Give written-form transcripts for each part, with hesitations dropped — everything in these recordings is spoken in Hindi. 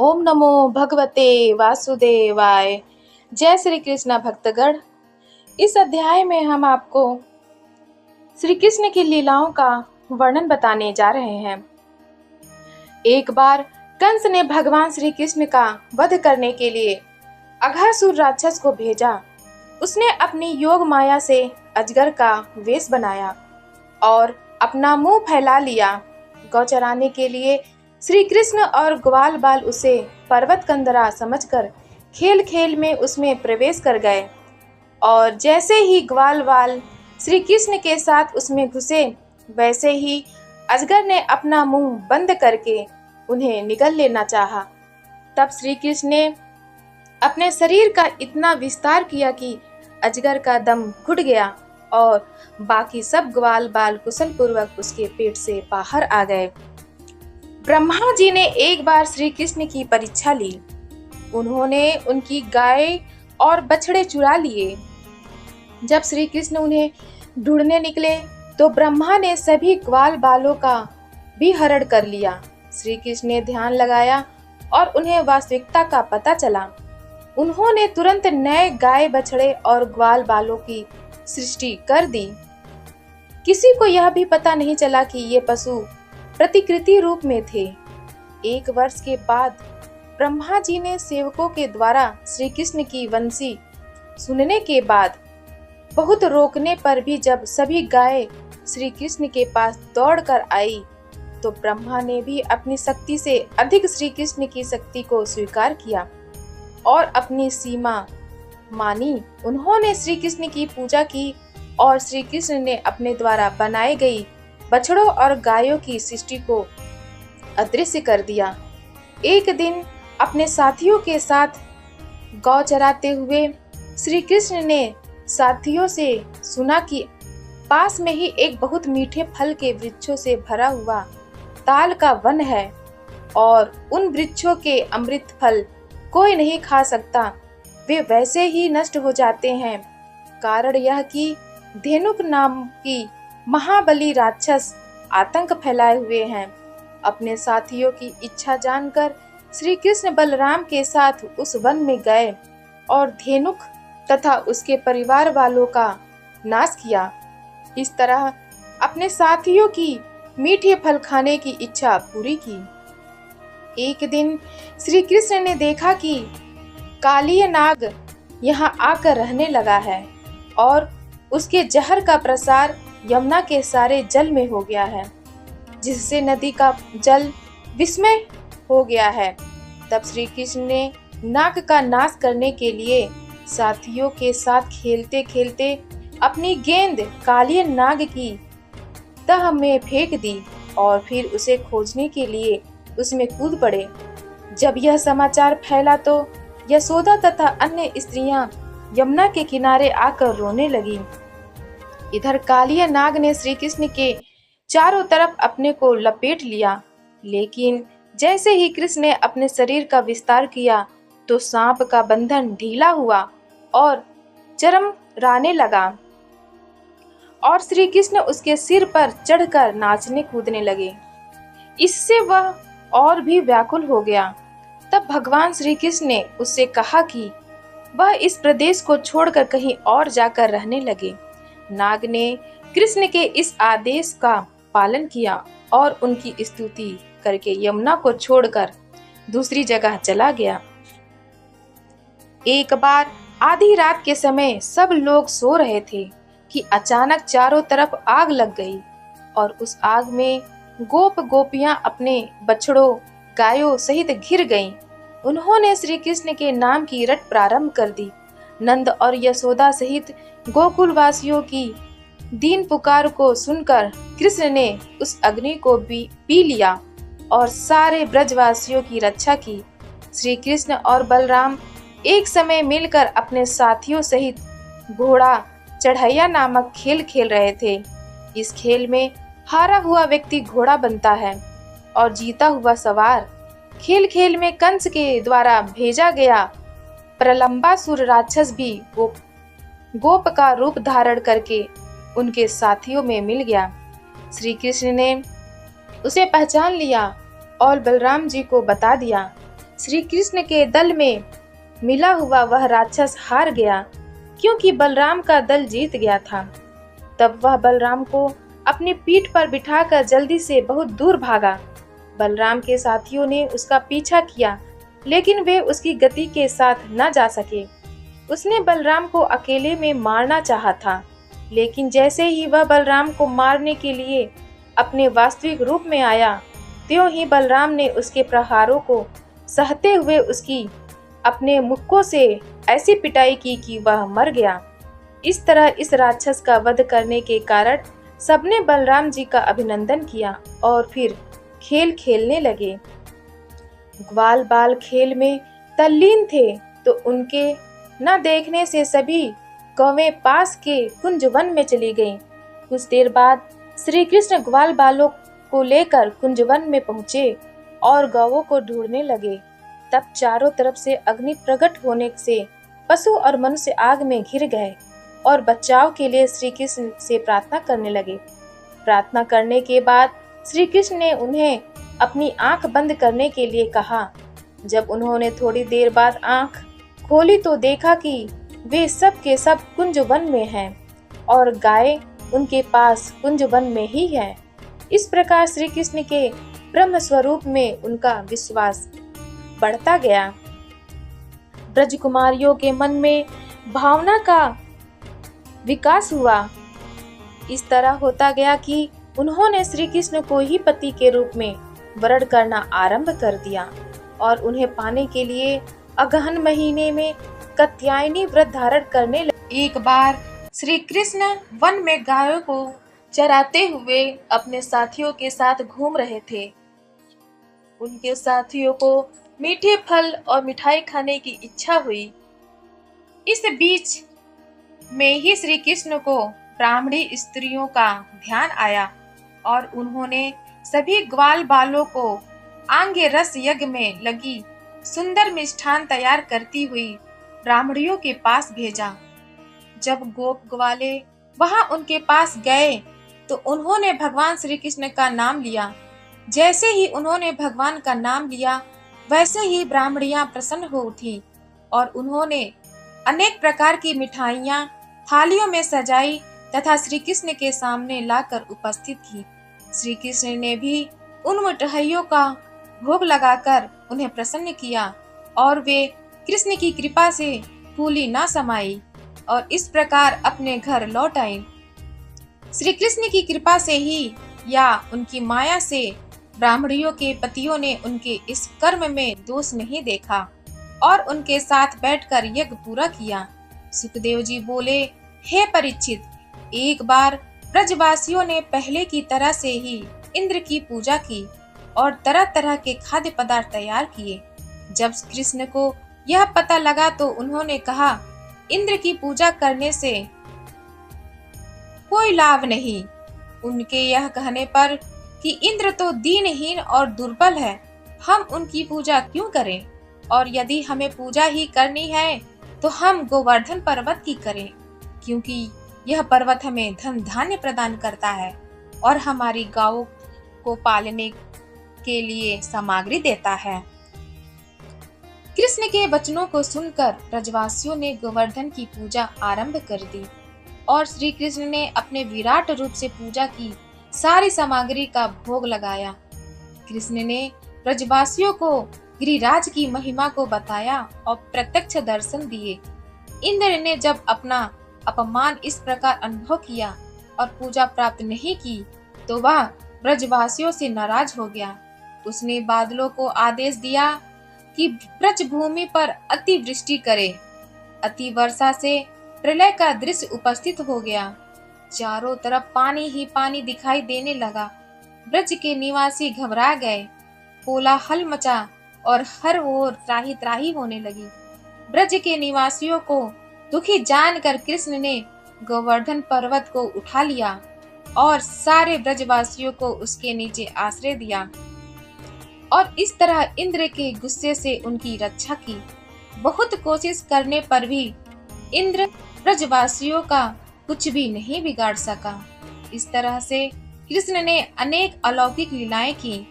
ओम नमो भगवते वासुदेवाय। जय श्री कृष्ण भक्तगण। इस अध्याय में हम आपको श्री कृष्ण की लीलाओं का वर्णन बताने जा रहे हैं। एक बार कंस ने भगवान श्री कृष्ण का वध करने के लिए अघासुर राक्षस को भेजा। उसने अपनी योग माया से अजगर का वेश बनाया और अपना मुंह फैला लिया। गौ चराने के लिए श्री कृष्ण और ग्वाल बाल उसे पर्वत कंदरा समझकर खेल खेल में उसमें प्रवेश कर गए और जैसे ही ग्वाल बाल श्री कृष्ण के साथ उसमें घुसे, वैसे ही अजगर ने अपना मुंह बंद करके उन्हें निगल लेना चाहा। तब श्री कृष्ण ने अपने शरीर का इतना विस्तार किया कि अजगर का दम घुट गया और बाकी सब ग्वाल बाल कुशल पूर्वक उसके पेट से बाहर आ गए। ब्रह्मा जी ने एक बार श्री कृष्ण की परीक्षा ली। उन्होंने उनकी गाय और बछड़े चुरा लिए। जब श्री कृष्ण उन्हें ढूंढने निकले तो ब्रह्मा ने सभी ग्वाल बालों का भी हरण कर लिया। श्री कृष्ण ने ध्यान लगाया और उन्हें वास्तविकता का पता चला। उन्होंने तुरंत नए गाय बछड़े और ग्वाल बालों की सृष्टि कर दी। किसी को यह भी पता नहीं चला कि ये पशु प्रतिकृति रूप में थे। 1 वर्ष के बाद ब्रह्मा जी ने सेवकों के द्वारा श्री कृष्ण की वंशी सुनने के बाद बहुत रोकने पर भी जब सभी गाय श्री कृष्ण के पास दौड़कर आई तो ब्रह्मा ने भी अपनी शक्ति से अधिक श्री कृष्ण की शक्ति को स्वीकार किया और अपनी सीमा मानी। उन्होंने श्री कृष्ण की पूजा की और श्री कृष्ण ने अपने द्वारा बनाई गई बछड़ों और गायों की सृष्टि को अदृश्य कर दिया। एक दिन अपने साथियों के साथ गौ चराते हुए श्री कृष्ण ने साथियों से सुना कि पास में ही एक बहुत मीठे फल के वृक्षों से भरा हुआ ताल का वन है और उन वृक्षों के अमृत फल कोई नहीं खा सकता, वे वैसे ही नष्ट हो जाते हैं। कारण यह कि धेनुक नाम की महाबली राक्षस आतंक फैलाए हुए हैं। अपने साथियों की इच्छा जानकर श्री कृष्ण बलराम के साथ उस वन में गए और धेनुक तथा उसके परिवार वालों का नाश किया। इस तरह अपने साथियों की मीठे फल खाने की इच्छा पूरी की। एक दिन श्री कृष्ण ने देखा कि कालीय नाग यहाँ आकर रहने लगा है और उसके जहर का प्रसार यमुना के सारे जल में हो गया है, जिससे नदी का जल विस्मय हो गया है। तब श्री कृष्ण ने नाग का नाश करने के लिए साथियों के साथ खेलते खेलते अपनी गेंद कालीय नाग की तह में फेंक दी और फिर उसे खोजने के लिए उसमें कूद पड़े। जब यह समाचार फैला तो यशोदा तथा अन्य स्त्रियां यमुना के किनारे आकर रोने लगी। इधर कालिया नाग ने श्री कृष्ण के चारों तरफ अपने को लपेट लिया, लेकिन जैसे ही कृष्ण ने अपने शरीर का विस्तार किया तो सांप का बंधन ढीला हुआ और चरमराने लगा और श्री कृष्ण उसके सिर पर चढ़कर नाचने कूदने लगे। इससे वह और भी व्याकुल हो गया। तब भगवान श्री कृष्ण ने उससे कहा कि वह इस प्रदेश को छोड़कर कहीं और जाकर रहने लगे। नाग ने कृष्ण के इस आदेश का पालन किया और उनकी स्तुति करके यमुना को छोड़कर दूसरी जगह चला गया। एक बार आधी रात के समय सब लोग सो रहे थे कि अचानक चारों तरफ आग लग गई और उस आग में गोप गोपियां अपने बछड़ों गायों सहित घिर गईं। उन्होंने श्री कृष्ण के नाम की रट प्रारंभ कर दी। नंद और यशोदा सहित गोकुल वासियों की दीन पुकार को सुनकर कृष्ण ने उस अग्नि को भी पी लिया और सारे ब्रजवासियों की रक्षा की। श्री कृष्ण और बलराम एक समय मिलकर अपने साथियों सहित घोड़ा चढ़ैया नामक खेल खेल रहे थे। इस खेल में हारा हुआ व्यक्ति घोड़ा बनता है और जीता हुआ सवार। खेल खेल में कंस के द्वारा भेजा गया प्रलंबासुर राक्षस भी गोप का रूप धारण करके उनके साथियों में मिल गया। श्री कृष्ण ने उसे पहचान लिया और बलराम जी को बता दिया। श्री कृष्ण के दल में मिला हुआ वह राक्षस हार गया, क्योंकि बलराम का दल जीत गया था। तब वह बलराम को अपनी पीठ पर बिठाकर जल्दी से बहुत दूर भागा। बलराम के साथियों ने उसका पीछा किया, लेकिन वे उसकी गति के साथ न जा सके। उसने बलराम को अकेले में मारना चाहा था, लेकिन जैसे ही वह बलराम को मारने के लिए अपने वास्तविक रूप में आया, त्यों ही बलराम ने उसके प्रहारों को सहते हुए उसकी अपने मुक्कों से ऐसी पिटाई की कि वह मर गया। इस तरह इस राक्षस का वध करने के कारण सबने बलराम जी का अभिनंदन किया और फिर खेल खेलने लगे। ग्वाल बाल खेल में तल्लीन थे, तो उनके न देखने से सभी गौवें पास के कुंजवन में चली गईं। कुछ देर बाद श्री कृष्ण ग्वाल बालों को लेकर कुंजवन में पहुँचे और गौवों को ढूंढने लगे। तब चारों तरफ से अग्नि प्रकट होने से पशु और मनुष्य आग में घिर गए और बचाव के लिए श्री कृष्ण से प्रार्थना करने लगे। प्रार्थना करने के बाद श्री कृष्ण ने उन्हें अपनी आंख बंद करने के लिए कहा। जब उन्होंने थोड़ी देर बाद आंख खोली तो देखा कि वे सब के सब कुंजवन में हैं और गाय उनके पास कुंजवन में ही है। इस प्रकार श्री कृष्ण के ब्रह्म स्वरूप में उनका विश्वास बढ़ता गया। ब्रजकुमारियों के मन में भावना का विकास हुआ। इस तरह होता गया कि उन्होंने श्री कृष्ण को ही पति के रूप में वरण करना आरंभ कर दिया और उन्हें पाने के लिए अगहन महीने में कात्यायनी व्रत धारण करने लगे। एक बार श्री कृष्ण वन में गायों को चराते हुए अपने साथियों के साथ घूम रहे थे। उनके साथियों को मीठे फल और मिठाई खाने की इच्छा हुई। इस बीच में ही श्री कृष्ण को ब्राह्मणी स्त्रियों का ध्यान आया और उन्होंने सभी ग्वाल बालों को आंगे रस यज्ञ में लगी सुंदर मिष्ठान तैयार करती हुई ब्राह्मणियों के पास भेजा। जब गोप ग्वाले वहां उनके पास गए तो उन्होंने भगवान श्री कृष्ण का नाम लिया। जैसे ही उन्होंने भगवान का नाम लिया, वैसे ही ब्राह्मणियां प्रसन्न हो उठी और उन्होंने अनेक प्रकार की मिठाइयां थालियों में सजाई तथा श्री कृष्ण के सामने लाकर उपस्थित की। श्री कृष्ण ने भी उन मिठाइयों का भोग लगाकर उन्हें प्रसन्न किया और वे कृष्ण की कृपा से फूली न समाई और इस प्रकार अपने घर लौट आई। श्री कृष्ण की कृपा से ही या उनकी माया से ब्राह्मणियों के पतियों ने उनके इस कर्म में दोष नहीं देखा और उनके साथ बैठकर यज्ञ पूरा किया। सुखदेव जी बोले, हे परीक्षित, एक बार ब्रजवासियों ने पहले की तरह से ही इंद्र की पूजा की और तरह तरह के खाद्य पदार्थ तैयार किए। जब कृष्ण को यह पता लगा तो उन्होंने कहा, इंद्र की पूजा करने से कोई लाभ नहीं। उनके यह कहने पर कि इंद्र तो दीनहीन और दुर्बल है, हम उनकी पूजा क्यों करें? और यदि हमें पूजा ही करनी है तो हम गोवर्धन पर्वत की करें, क्योंकि यह पर्वत हमें धन धान्य प्रदान करता है और हमारी गायों को पालने के लिए सामग्री देता है। कृष्ण के वचनों को सुनकर ब्रजवासियों ने गोवर्धन की पूजा आरंभ कर दी और श्री कृष्ण ने अपने विराट रूप से पूजा की सारी सामग्री का भोग लगाया। कृष्ण ने ब्रजवासियों को गिरिराज की महिमा को बताया और प्रत्यक्ष दर्शन दिए। इंद्र ने जब अपना अपमान इस प्रकार अनुभव किया और पूजा प्राप्त नहीं की तो वह ब्रजवासियों से नाराज हो गया। उसने बादलों को आदेश दिया कि ब्रज भूमि पर अति वृष्टि करे। अति वर्षा से प्रलय का दृश्य उपस्थित हो गया। चारों तरफ पानी ही पानी दिखाई देने लगा। ब्रज के निवासी घबरा गए। कोलाहल मचा और हर ओर त्राही त्राही होने लगी। ब्रज के निवासियों को दुखी जानकर कृष्ण ने गोवर्धन पर्वत को उठा लिया और सारे ब्रजवासियों को उसके नीचे आश्रय दिया और इस तरह इंद्र के गुस्से से उनकी रक्षा की। बहुत कोशिश करने पर भी इंद्र ब्रजवासियों का कुछ भी नहीं बिगाड़ सका। इस तरह से कृष्ण ने अनेक अलौकिक लीलाएं की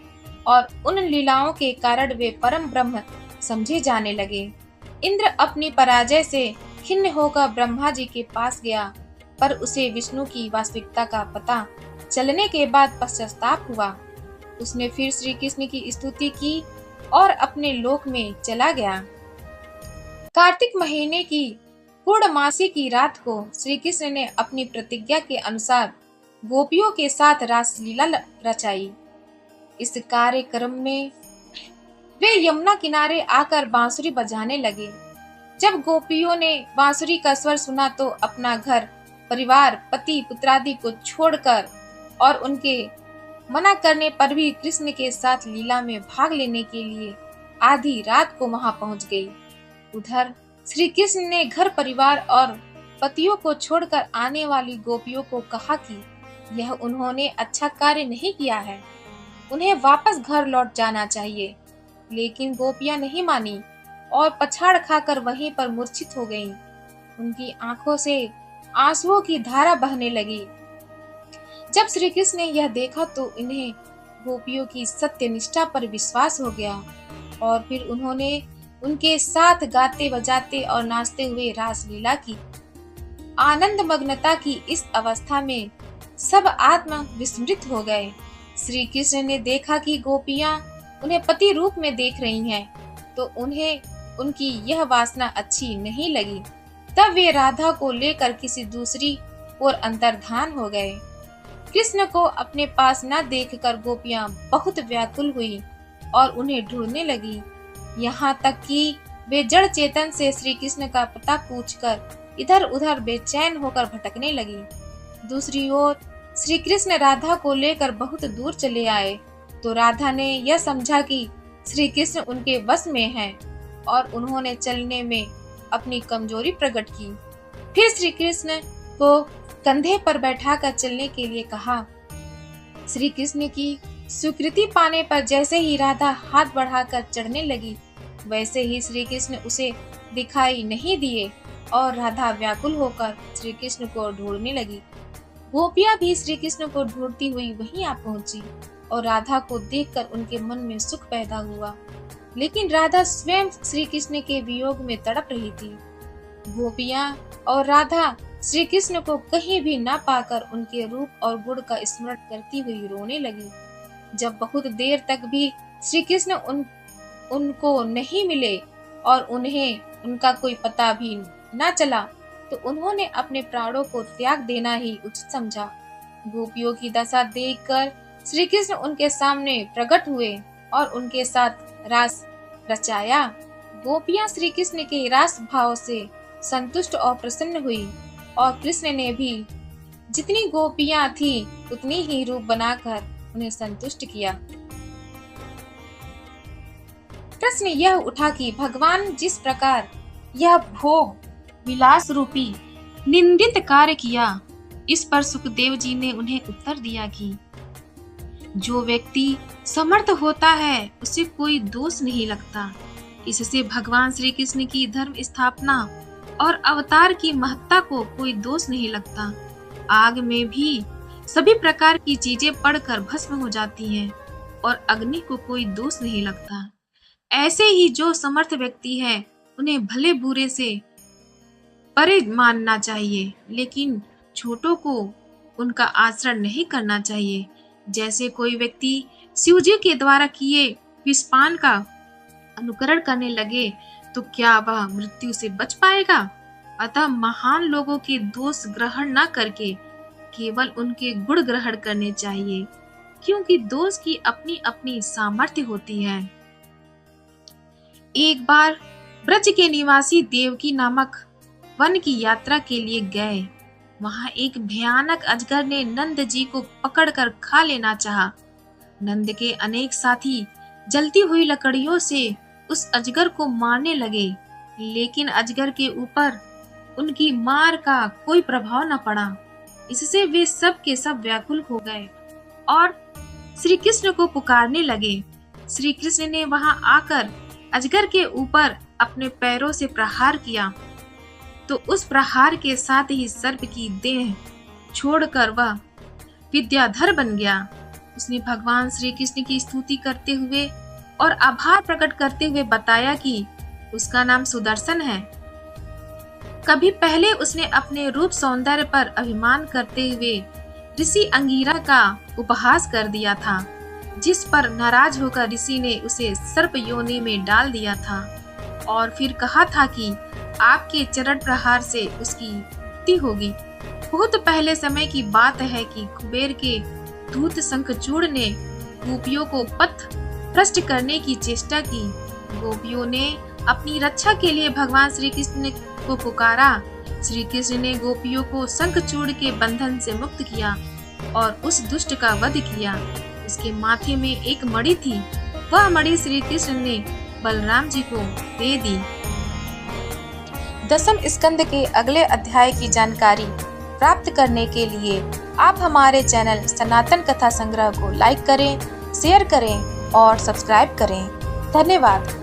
और उन लीलाओं के कारण वे परम ब्रह्म समझे जाने लगे। इंद्र अपनी पराजय से खिन्न होकर ब्रह्मा जी के पास गया, पर उसे विष्णु की वास्तविकता का पता चलने के बाद पश्चाताप हुआ। उसने फिर श्री कृष्ण की स्तुति की और अपने लोक में चला गया। कार्तिक महीने की पूर्णमासी की रात को श्री कृष्ण ने अपनी प्रतिज्ञा के अनुसार गोपियों के साथ रासलीला रचाई। इस कार्यक्रम में वे यमुना किनारे आकर बांसुरी बजाने लगे। जब गोपियों ने बांसुरी का स्वर सुना तो अपना घर परिवार, पति पुत्रादि को छोड़कर और उनके मना करने पर भी कृष्ण के साथ लीला में भाग लेने के लिए आधी रात को वहां पहुंच गई। उधर श्री कृष्ण ने घर परिवार और पतियों को छोड़कर आने वाली गोपियों को कहा कि यह उन्होंने अच्छा कार्य नहीं किया है, उन्हें वापस घर लौट जाना चाहिए। लेकिन गोपियां नहीं मानी और पछाड़ खाकर वहीं पर मूर्छित हो गईं। उनकी आंखों से आंसुओं की धारा बहने लगी। जब श्री कृष्ण ने यह देखा तो इन्हें गोपियों की सत्य निष्ठा पर विश्वास हो गया और फिर उन्होंने उनके साथ गाते बजाते और नाचते हुए रासलीला की। आनंद मग्नता की इस अवस्था में सब आत्मा विस्मृत हो गए। श्री कृष्ण ने देखा कि गोपियां उन्हें पति रूप में देख रही हैं, तो उन्हें उनकी यह वासना अच्छी नहीं लगी। तब वे राधा को लेकर किसी दूसरी ओर अंतर्धान हो गए। कृष्ण को अपने पास न देखकर गोपियां बहुत व्याकुल हुई और उन्हें ढूंढने लगी। यहाँ तक कि वे जड़ चेतन से श्री कृष्ण का पता पूछकर इधर उधर बेचैन होकर भटकने लगी। दूसरी ओर श्री कृष्ण राधा को लेकर बहुत दूर चले आए तो राधा ने यह समझा कि श्री कृष्ण उनके वश में हैं और उन्होंने चलने में अपनी कमजोरी प्रकट की। फिर श्री कृष्ण को कंधे पर बैठाकर चलने के लिए कहा। श्री कृष्ण की स्वीकृति पाने पर जैसे ही राधा हाथ बढ़ाकर चढ़ने लगी, वैसे ही श्री कृष्ण उसे दिखाई नहीं दिए और राधा व्याकुल होकर श्री कृष्ण को ढूंढने लगी। गोपियां भी श्री कृष्ण को ढूंढती हुई वहीं आ पहुंची और राधा को देखकर उनके मन में सुख पैदा हुआ। लेकिन राधा स्वयं श्री कृष्ण के वियोग में तड़प रही थी। गोपियां और राधा श्री कृष्ण को कहीं भी न पाकर उनके रूप और गुण का स्मरण करती हुई रोने लगी। जब बहुत देर तक भी श्री कृष्ण उनको नहीं मिले और उन्हें उनका कोई पता भी न चला, तो उन्होंने अपने प्राणों को त्याग देना ही उचित समझा। गोपियों की दशा देखकर श्री कृष्ण उनके सामने प्रकट हुए और उनके साथ रास रचाया। गोपियां श्री कृष्ण के रास भाव से संतुष्ट और प्रसन्न हुई और कृष्ण ने भी जितनी गोपियां थी उतनी ही रूप बनाकर उन्हें संतुष्ट किया। प्रश्न यह उठा कि भगवान जिस प्रकार यह भोग विलास रूपी निंदित कार्य किया, इस पर सुखदेव जी ने उन्हें उत्तर दिया कि जो व्यक्ति समर्थ होता है उसे कोई दोष नहीं लगता। इससे भगवान श्री कृष्ण की धर्म स्थापना और अवतार की महत्ता को कोई दोष नहीं लगता। आग में भी सभी प्रकार की चीजें पड़कर भस्म हो जाती हैं और अग्नि को कोई दोष नहीं लगता। ऐसे ही जो समर्थ व्यक्ति है उन्हें भले बुरे से परे मानना चाहिए, लेकिन छोटों को उनका आचरण नहीं करना चाहिए। जैसे कोई व्यक्ति शिवजी के द्वारा किए विषपान का अनुकरण करने लगे तो क्या वह मृत्यु से बच पाएगा? अतः महान लोगों के दोष ग्रहण न करके केवल उनके गुण ग्रहण करने चाहिए, क्योंकि दोष की अपनी अपनी सामर्थ्य होती है। एक बार ब्रज के निवासी देवकी नामक वन की यात्रा के लिए गए। वहां एक भयानक अजगर ने नंद जी को पकड़कर खा लेना चाहा। नंद के अनेक साथी जलती हुई लकड़ियों से उस अजगर को मारने लगे, लेकिन अजगर के ऊपर उनकी मार का कोई प्रभाव न पड़ा। इससे वे सब के सब व्याकुल हो गए और श्री कृष्ण को पुकारने लगे। श्री कृष्ण ने वहां आकर अजगर के ऊपर अपने पैरों से प्रहार किया, तो उस प्रहार के साथ ही सर्प की देह छोड़कर वह विद्याधर बन गया। उसने भगवान श्री कृष्ण की स्तुति करते हुए और आभार प्रकट करते हुए बताया कि उसका नाम सुदर्शन है। कभी पहले उसने अपने रूप सौंदर्य पर अभिमान करते हुए ऋषि अंगिरा का उपहास कर दिया था, जिस पर नाराज होकर ऋषि ने उसे सर्प योनि में डाल दिया था और फिर कहा था कि आपके चरण प्रहार से उसकी मुक्ति होगी। बहुत पहले समय की बात है कि कुबेर के दूत शंखचूड़ ने गोपियों को पथ भ्रष्ट करने की चेष्टा की। गोपियों ने अपनी रक्षा के लिए भगवान श्री कृष्ण को पुकारा। श्री कृष्ण ने गोपियों को शंखचूड़ के बंधन से मुक्त किया और उस दुष्ट का वध किया। उसके माथे में एक मणि थी, वह मणि श्री कृष्ण ने बलराम जी को दे दी। दसम स्कंद के अगले अध्याय की जानकारी प्राप्त करने के लिए आप हमारे चैनल सनातन कथा संग्रह को लाइक करें, शेयर करें और सब्सक्राइब करें। धन्यवाद।